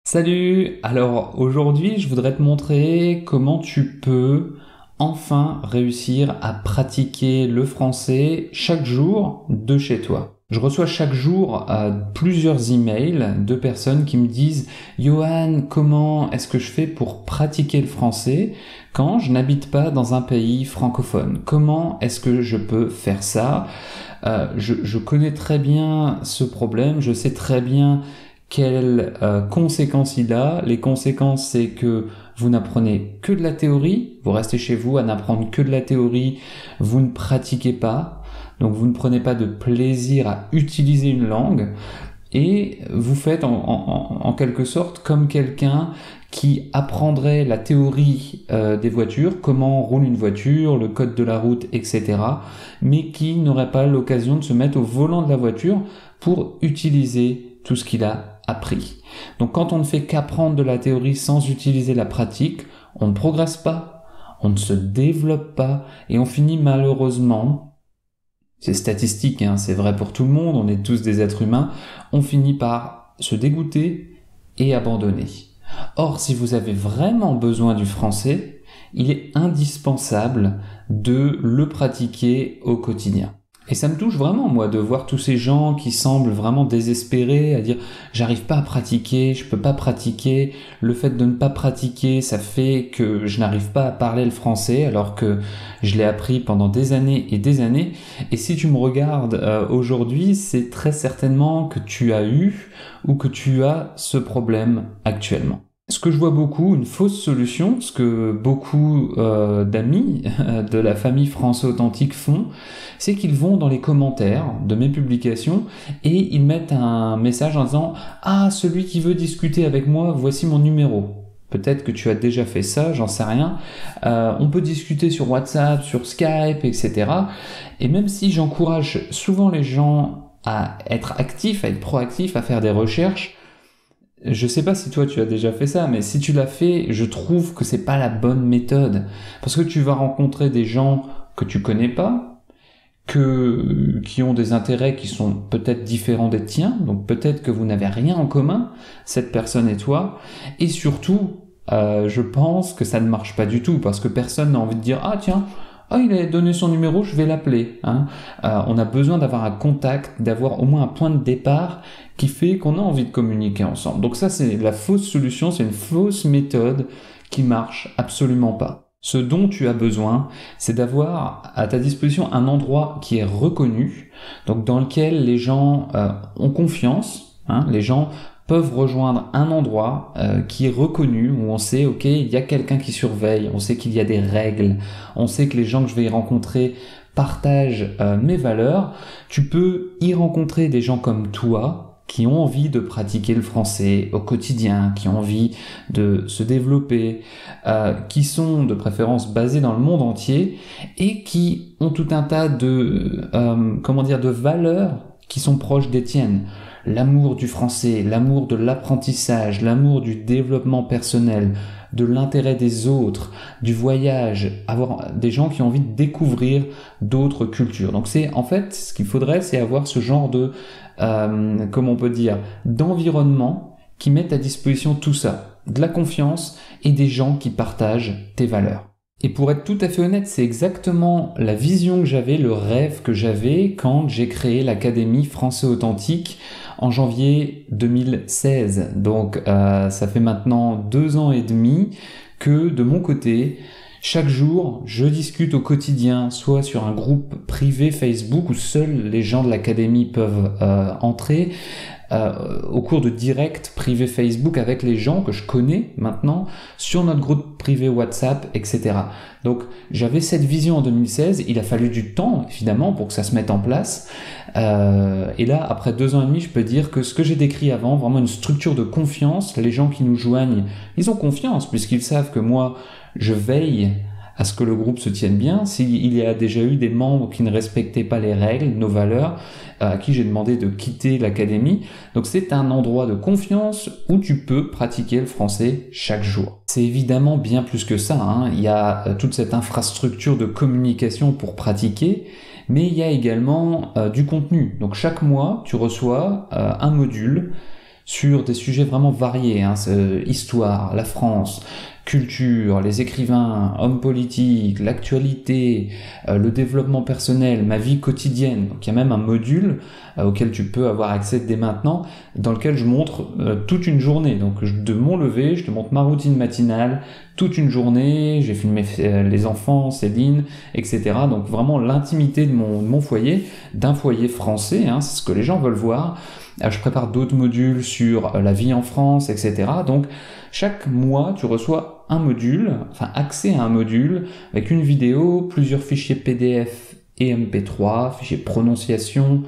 Salut! Alors aujourd'hui, je voudrais te montrer comment tu peux enfin réussir à pratiquer le français chaque jour de chez toi. Je reçois chaque jour plusieurs emails de personnes qui me disent Johan, comment est-ce que je fais pour pratiquer le français quand je n'habite pas dans un pays francophone? Comment est-ce que je peux faire ça? Je connais très bien ce problème, je sais très bien quelles conséquences il a. Les conséquences, c'est que vous n'apprenez que de la théorie, vous restez chez vous à n'apprendre que de la théorie, vous ne pratiquez pas, donc vous ne prenez pas de plaisir à utiliser une langue, et vous faites en quelque sorte comme quelqu'un qui apprendrait la théorie des voitures, comment roule une voiture, le code de la route, etc., mais qui n'aurait pas l'occasion de se mettre au volant de la voiture pour utiliser tout ce qu'il a appris. Donc quand on ne fait qu'apprendre de la théorie sans utiliser la pratique, on ne progresse pas, on ne se développe pas, et on finit malheureusement, c'est statistique, c'est vrai pour tout le monde, on est tous des êtres humains, on finit par se dégoûter et abandonner. Or, si vous avez vraiment besoin du français, il est indispensable de le pratiquer au quotidien. Et ça me touche vraiment, moi, de voir tous ces gens qui semblent vraiment désespérés, à dire « j'arrive pas à pratiquer, je peux pas pratiquer ». Le fait de ne pas pratiquer, ça fait que je n'arrive pas à parler le français, alors que je l'ai appris pendant des années et des années. Et si tu me regardes aujourd'hui, c'est très certainement que tu as eu ou que tu as ce problème actuellement. Ce que je vois beaucoup, une fausse solution, ce que beaucoup d'amis de la famille français authentique font, c'est qu'ils vont dans les commentaires de mes publications et ils mettent un message en disant « Ah, celui qui veut discuter avec moi, voici mon numéro ». Peut-être que tu as déjà fait ça, j'en sais rien. On peut discuter sur WhatsApp, sur Skype, etc. Et même si j'encourage souvent les gens à être actifs, à être proactifs, à faire des recherches, je sais pas si toi tu as déjà fait ça, mais si tu l'as fait, je trouve que c'est pas la bonne méthode. Parce que tu vas rencontrer des gens que tu connais pas, qui ont des intérêts qui sont peut-être différents des tiens, donc peut-être que vous n'avez rien en commun, cette personne et toi, et surtout, je pense que ça ne marche pas du tout, parce que personne n'a envie de dire « Ah tiens, il a donné son numéro, je vais l'appeler. » On a besoin d'avoir un contact, d'avoir au moins un point de départ qui fait qu'on a envie de communiquer ensemble. Donc ça, c'est la fausse solution, c'est une fausse méthode qui marche absolument pas. Ce dont tu as besoin, c'est d'avoir à ta disposition un endroit qui est reconnu, donc dans lequel les gens ont confiance, les gens peuvent rejoindre un endroit qui est reconnu, où on sait, ok, il y a quelqu'un qui surveille, on sait qu'il y a des règles, on sait que les gens que je vais y rencontrer partagent mes valeurs. Tu peux y rencontrer des gens comme toi, qui ont envie de pratiquer le français au quotidien, qui ont envie de se développer, qui sont de préférence basés dans le monde entier et qui ont tout un tas de, de valeurs qui sont proches des tiennes. L'amour du français, l'amour de l'apprentissage, l'amour du développement personnel, de l'intérêt des autres, du voyage, avoir des gens qui ont envie de découvrir d'autres cultures. Donc c'est en fait ce qu'il faudrait, c'est avoir ce genre de d'environnement qui mette à disposition tout ça, de la confiance et des gens qui partagent tes valeurs. Et pour être tout à fait honnête, c'est exactement la vision que j'avais, le rêve que j'avais quand j'ai créé l'Académie Français Authentique en janvier 2016. Donc ça fait maintenant 2 ans et demi que de mon côté, chaque jour, je discute au quotidien, soit sur un groupe privé Facebook où seuls les gens de l'académie peuvent entrer, au cours de directs privés Facebook avec les gens que je connais maintenant, sur notre groupe privé WhatsApp, etc. Donc j'avais cette vision en 2016, il a fallu du temps évidemment pour que ça se mette en place, et là après 2 ans et demi je peux dire que ce que j'ai décrit avant, vraiment une structure de confiance, les gens qui nous joignent, ils ont confiance puisqu'ils savent que moi je veille à ce que le groupe se tienne bien. S'il y a déjà eu des membres qui ne respectaient pas les règles, nos valeurs, à qui j'ai demandé de quitter l'académie. Donc c'est un endroit de confiance où tu peux pratiquer le français chaque jour. C'est évidemment bien plus que ça, Il y a toute cette infrastructure de communication pour pratiquer, mais il y a également du contenu. Donc chaque mois, tu reçois un module sur des sujets vraiment variés, hein, histoire, la France, culture, les écrivains, hommes politiques, l'actualité, le développement personnel, ma vie quotidienne. Donc il y a même un module auquel tu peux avoir accès dès maintenant, dans lequel je montre toute une journée. Donc de mon lever, je te montre ma routine matinale, toute une journée, j'ai filmé les enfants, Céline, etc. Donc vraiment l'intimité de mon foyer, d'un foyer français, hein, c'est ce que les gens veulent voir. Je prépare d'autres modules sur la vie en France, etc. Donc chaque mois, tu reçois un module, enfin accès à un module avec une vidéo, plusieurs fichiers PDF et MP3, fichiers prononciation,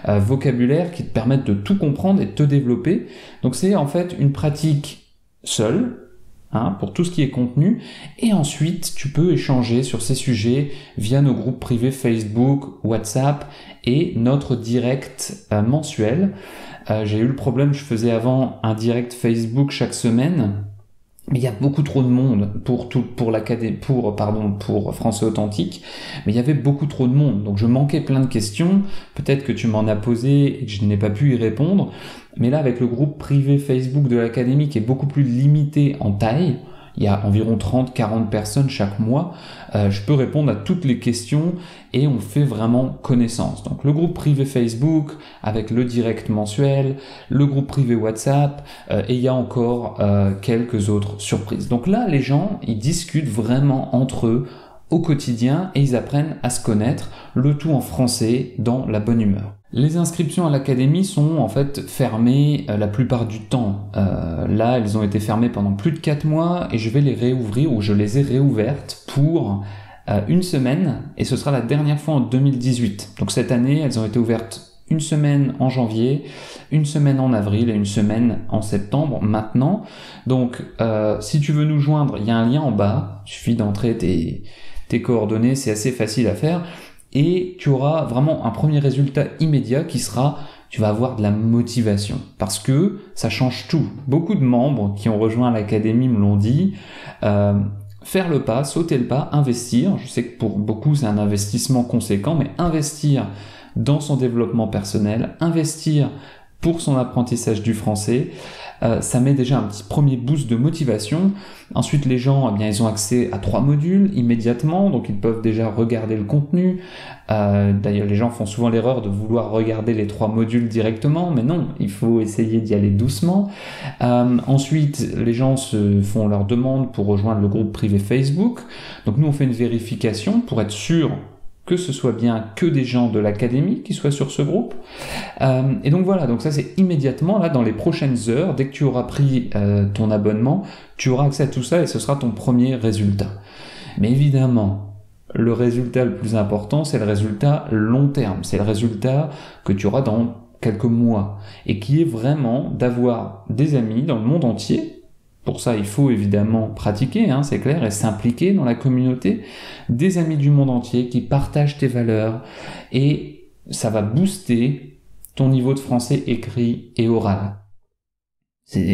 vocabulaire qui te permettent de tout comprendre et de te développer. Donc c'est en fait une pratique seule, hein, pour tout ce qui est contenu, et ensuite tu peux échanger sur ces sujets via nos groupes privés Facebook, WhatsApp et notre direct mensuel. J'ai eu le problème, je faisais avant un direct Facebook chaque semaine, mais il y a beaucoup trop de monde pour Français Authentique, mais il y avait beaucoup trop de monde, donc je manquais plein de questions, peut-être que tu m'en as posé et que je n'ai pas pu y répondre, mais là avec le groupe privé Facebook de l'Académie qui est beaucoup plus limité en taille, il y a environ 30-40 personnes chaque mois, je peux répondre à toutes les questions et on fait vraiment connaissance. Donc le groupe privé Facebook avec le direct mensuel, le groupe privé WhatsApp et il y a encore quelques autres surprises. Donc là, les gens, ils discutent vraiment entre eux au quotidien et ils apprennent à se connaître, le tout en français, dans la bonne humeur. Les inscriptions à l'académie sont en fait fermées la plupart du temps. Là, elles ont été fermées pendant plus de 4 mois et je vais les réouvrir, ou je les ai réouvertes pour une semaine, et ce sera la dernière fois en 2018. Donc cette année, elles ont été ouvertes une semaine en janvier, une semaine en avril et une semaine en septembre maintenant. Donc si tu veux nous joindre, il y a un lien en bas, il suffit d'entrer tes coordonnées, c'est assez facile à faire. Et tu auras vraiment un premier résultat immédiat qui sera, tu vas avoir de la motivation. Parce que ça change tout. Beaucoup de membres qui ont rejoint l'académie me l'ont dit, faire le pas, sauter le pas, investir. Je sais que pour beaucoup c'est un investissement conséquent, mais investir dans son développement personnel, investir pour son apprentissage du français, ça met déjà un petit premier boost de motivation. Ensuite, les gens, eh bien, ils ont accès à 3 modules immédiatement, donc ils peuvent déjà regarder le contenu. D'ailleurs, les gens font souvent l'erreur de vouloir regarder les 3 modules directement, mais non, il faut essayer d'y aller doucement. Ensuite, les gens se font leur demande pour rejoindre le groupe privé Facebook. Donc nous, on fait une vérification pour être sûr que ce soit bien que des gens de l'académie qui soient sur ce groupe. Et donc voilà, donc ça c'est immédiatement, là, dans les prochaines heures, dès que tu auras pris ton abonnement, tu auras accès à tout ça et ce sera ton premier résultat. Mais évidemment, le résultat le plus important, c'est le résultat long terme. C'est le résultat que tu auras dans quelques mois et qui est vraiment d'avoir des amis dans le monde entier. Pour ça, il faut évidemment pratiquer, hein, c'est clair, et s'impliquer dans la communauté, des amis du monde entier qui partagent tes valeurs, et ça va booster ton niveau de français écrit et oral.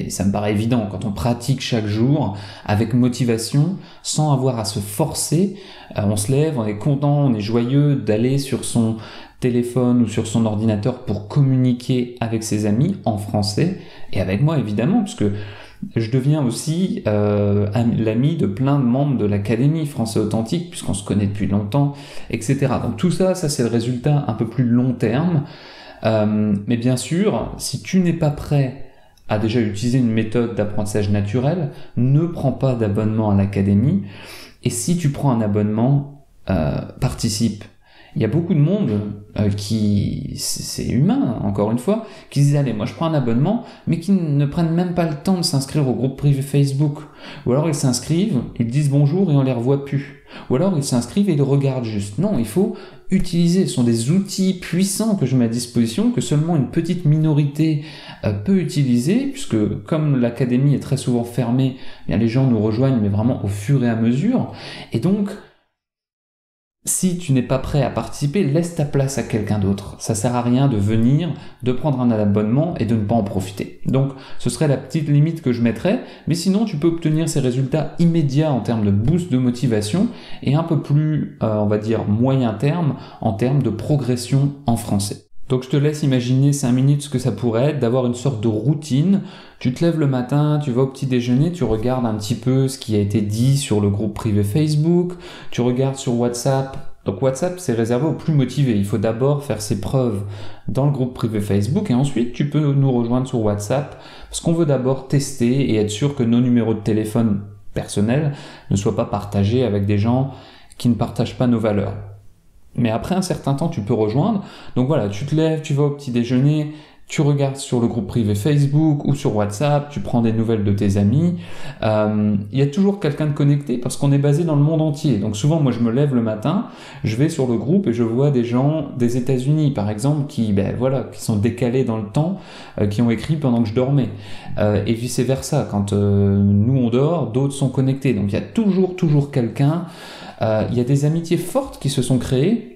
Ça me paraît évident, quand on pratique chaque jour, avec motivation, sans avoir à se forcer, on se lève, on est content, on est joyeux d'aller sur son téléphone ou sur son ordinateur pour communiquer avec ses amis en français, et avec moi évidemment, parce que je deviens aussi l'ami de plein de membres de l'Académie Français Authentique, puisqu'on se connaît depuis longtemps, etc. Donc tout ça, c'est le résultat un peu plus long terme. Mais bien sûr, si tu n'es pas prêt à déjà utiliser une méthode d'apprentissage naturel, ne prends pas d'abonnement à l'Académie. Et si tu prends un abonnement, participe. Il y a beaucoup de monde qui, c'est humain, encore une fois, qui se disent « Allez, moi je prends un abonnement », mais qui ne prennent même pas le temps de s'inscrire au groupe privé Facebook. Ou alors ils s'inscrivent, ils disent bonjour et on les revoit plus. Ou alors ils s'inscrivent et ils regardent juste. Non, il faut utiliser. Ce sont des outils puissants que je mets à disposition, que seulement une petite minorité peut utiliser, puisque comme l'académie est très souvent fermée, bien, les gens nous rejoignent, mais vraiment au fur et à mesure. Et donc, si tu n'es pas prêt à participer, laisse ta place à quelqu'un d'autre. Ça sert à rien de venir, de prendre un abonnement et de ne pas en profiter. Donc, ce serait la petite limite que je mettrais, mais sinon, tu peux obtenir ces résultats immédiats en termes de boost de motivation et un peu plus, on va dire, moyen terme en termes de progression en français. Donc je te laisse imaginer 5 minutes ce que ça pourrait être, d'avoir une sorte de routine. Tu te lèves le matin, tu vas au petit déjeuner, tu regardes un petit peu ce qui a été dit sur le groupe privé Facebook, tu regardes sur WhatsApp. Donc WhatsApp, c'est réservé aux plus motivés. Il faut d'abord faire ses preuves dans le groupe privé Facebook et ensuite tu peux nous rejoindre sur WhatsApp parce qu'on veut d'abord tester et être sûr que nos numéros de téléphone personnels ne soient pas partagés avec des gens qui ne partagent pas nos valeurs. Mais après un certain temps, tu peux rejoindre. Donc voilà, tu te lèves, tu vas au petit déjeuner, tu regardes sur le groupe privé Facebook ou sur WhatsApp, tu prends des nouvelles de tes amis. Il y a toujours quelqu'un de connecté parce qu'on est basé dans le monde entier. Donc souvent, moi, je me lève le matin, je vais sur le groupe et je vois des gens des États-Unis, par exemple, qui sont décalés dans le temps, qui ont écrit pendant que je dormais. Et vice-versa, quand nous on dort, d'autres sont connectés. Donc il y a toujours quelqu'un. Il y a des amitiés fortes qui se sont créées.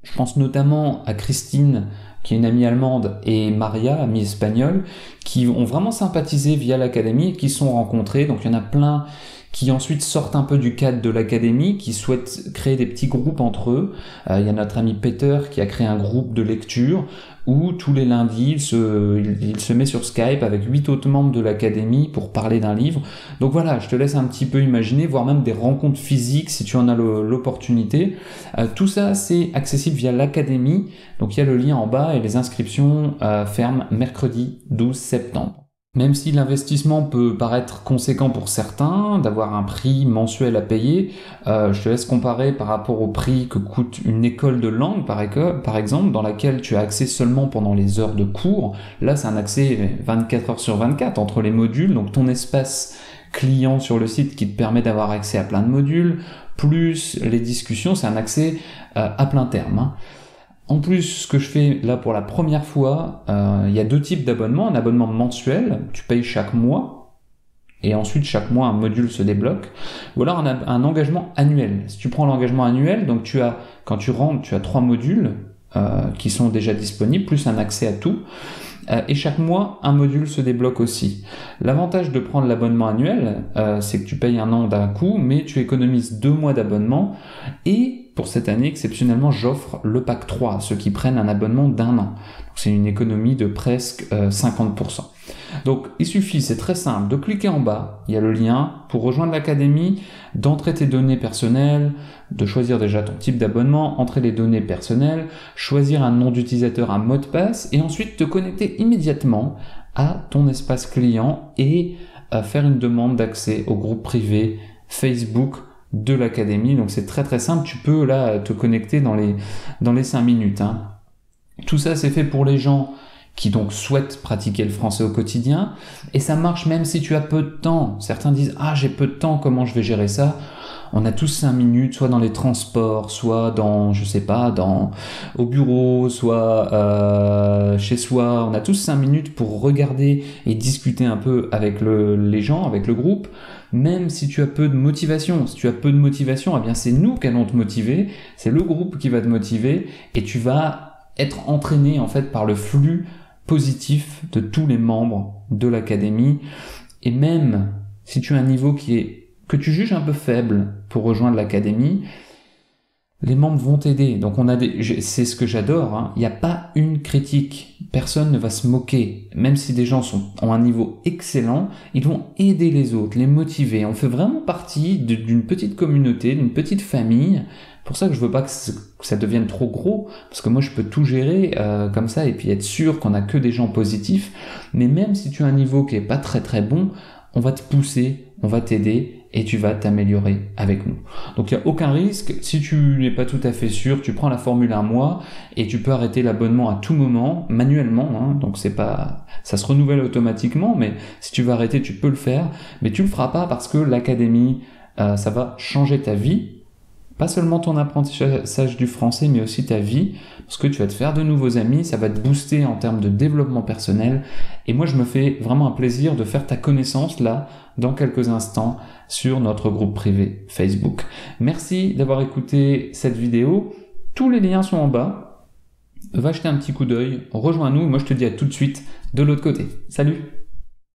Je pense notamment à Christine, qui est une amie allemande, et Maria, amie espagnole, qui ont vraiment sympathisé via l'académie et qui se sont rencontrés. Donc il y en a plein qui ensuite sortent un peu du cadre de l'académie, qui souhaitent créer des petits groupes entre eux. Il y a notre ami Peter qui a créé un groupe de lecture où tous les lundis, il se met sur Skype avec 8 autres membres de l'académie pour parler d'un livre. Donc voilà, je te laisse un petit peu imaginer, voire même des rencontres physiques si tu en as l'opportunité. Tout ça, c'est accessible via l'académie. Donc il y a le lien en bas et les inscriptions ferment mercredi 12 septembre. Même si l'investissement peut paraître conséquent pour certains, d'avoir un prix mensuel à payer, je te laisse comparer par rapport au prix que coûte une école de langue, par exemple, dans laquelle tu as accès seulement pendant les heures de cours. Là, c'est un accès 24 heures sur 24 entre les modules, donc ton espace client sur le site qui te permet d'avoir accès à plein de modules, plus les discussions, c'est un accès à plein terme, hein. En plus, ce que je fais là pour la première fois, il y a 2 types d'abonnements. Un abonnement mensuel, tu payes chaque mois, et ensuite chaque mois un module se débloque. Ou alors un engagement annuel. Si tu prends l'engagement annuel, donc quand tu rentres, tu as 3 modules qui sont déjà disponibles, plus un accès à tout. Et chaque mois, un module se débloque aussi. L'avantage de prendre l'abonnement annuel, c'est que tu payes un an d'un coup, mais tu économises 2 mois d'abonnement. Et pour cette année, exceptionnellement, j'offre le pack 3 à ceux qui prennent un abonnement d'1 an. C'est une économie de presque 50%. Donc il suffit, c'est très simple, de cliquer en bas, il y a le lien pour rejoindre l'académie, d'entrer tes données personnelles, de choisir déjà ton type d'abonnement, entrer les données personnelles, choisir un nom d'utilisateur, un mot de passe, et ensuite te connecter immédiatement à ton espace client et faire une demande d'accès au groupe privé Facebook de l'académie. Donc c'est très simple, tu peux là te connecter dans les 5 minutes, hein. Tout ça c'est fait pour les gens qui donc souhaitent pratiquer le français au quotidien, et ça marche même si tu as peu de temps. Certains disent « Ah, j'ai peu de temps, comment je vais gérer ça ?» On a tous 5 minutes, soit dans les transports, soit dans, je sais pas, au bureau, soit chez soi. On a tous 5 minutes pour regarder et discuter un peu avec les gens, avec le groupe. Même si tu as peu de motivation. Si tu as peu de motivation, eh bien c'est nous qui allons te motiver, c'est le groupe qui va te motiver, et tu vas être entraîné en fait par le flux positif de tous les membres de l'académie. Et même si tu as un niveau que tu juges un peu faible pour rejoindre l'académie, les membres vont t'aider. Donc c'est ce que j'adore, hein. Il n'y a pas une critique. Personne ne va se moquer. Même si des gens ont un niveau excellent, ils vont aider les autres, les motiver. On fait vraiment partie d'une petite communauté, d'une petite famille. C'est pour ça que je veux pas que ça devienne trop gros, parce que moi je peux tout gérer comme ça et puis être sûr qu'on a que des gens positifs. Mais même si tu as un niveau qui est pas très bon, on va te pousser, on va t'aider et tu vas t'améliorer avec nous. Donc il n'y a aucun risque. Si tu n'es pas tout à fait sûr, tu prends la formule 1 mois et tu peux arrêter l'abonnement à tout moment, manuellement, hein. Donc ça se renouvelle automatiquement, mais si tu veux arrêter, tu peux le faire. Mais tu le feras pas parce que l'académie, ça va changer ta vie. Pas seulement ton apprentissage du français, mais aussi ta vie, parce que tu vas te faire de nouveaux amis, ça va te booster en termes de développement personnel. Et moi, je me fais vraiment un plaisir de faire ta connaissance là, dans quelques instants, sur notre groupe privé Facebook. Merci d'avoir écouté cette vidéo. Tous les liens sont en bas. Va jeter un petit coup d'œil, rejoins-nous. Moi, je te dis à tout de suite de l'autre côté. Salut!